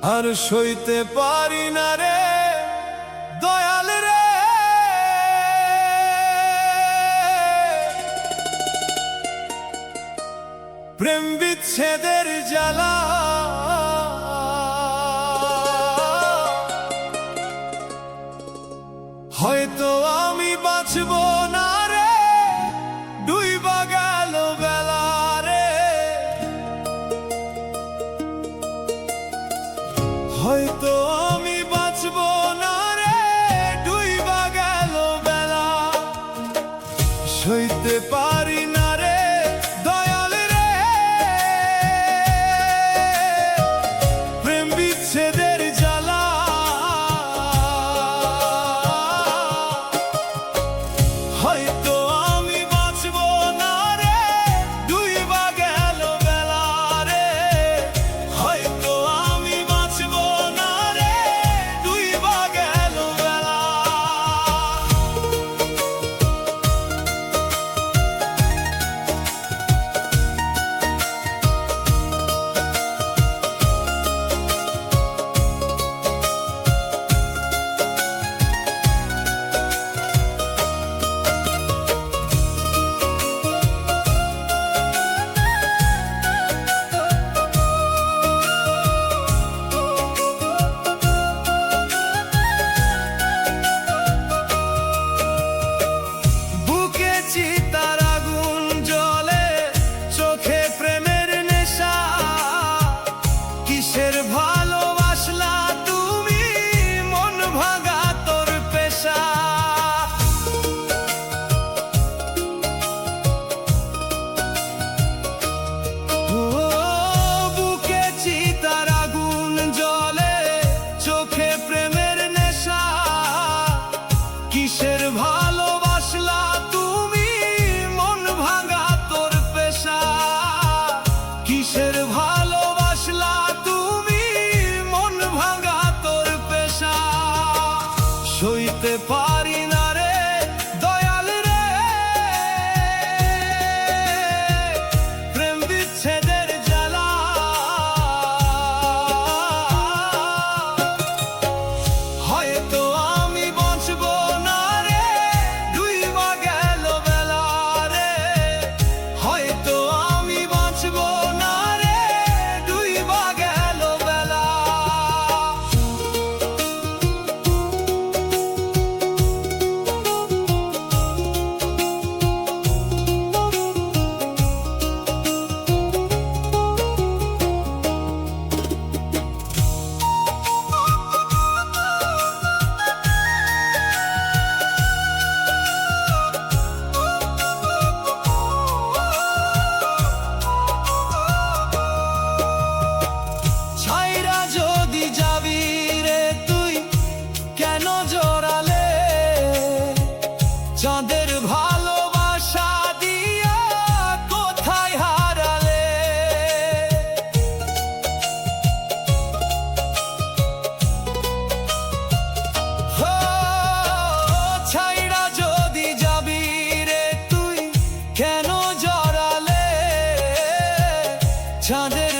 আর সইতে পারি না রে দয়াল রে, প্রেম বিচ্ছেদের জ্বালা। হয়তো আমি বাঁচব না রে, ডুইবা গেল বেলা রে। হয়তো আমি বাঁচব না রে, ডুইবা গেল বেলা। সইতে পারি না রে দয়াল রে, প্রেম বিচ্ছেদের জ্বালা। হয়তো আমি বাঁচব না রে, ডুইবা গেল বেলা রে। হয়তো আমি বাঁচব না রে, ডুইবা গেল বেলা। কিসের ভালোবাসলা তুমি, মন ভাঙা তোর পেশা। কিসের ভালোবাসলা তুমি, মন ভাঙা তোর পেশা। সইতে পারি না রে দয়াল রে, প্রেম বিচ্ছেদের জ্বালা। হয়তো আমি বাঁচব না রে, ডুইবা গেল বেলা রে। হয়তো আমি বাঁচব না রে, ডুইবা গেল বেলা। ছাইরা যদি যাবি রে তুই, কেন জড়ালে চাঁদের ভালোবাসা দিয়া, কোথায় হারালে। ও ছাইরা যদি যাবি রে তুই, কেন জড়ালে চাঁদের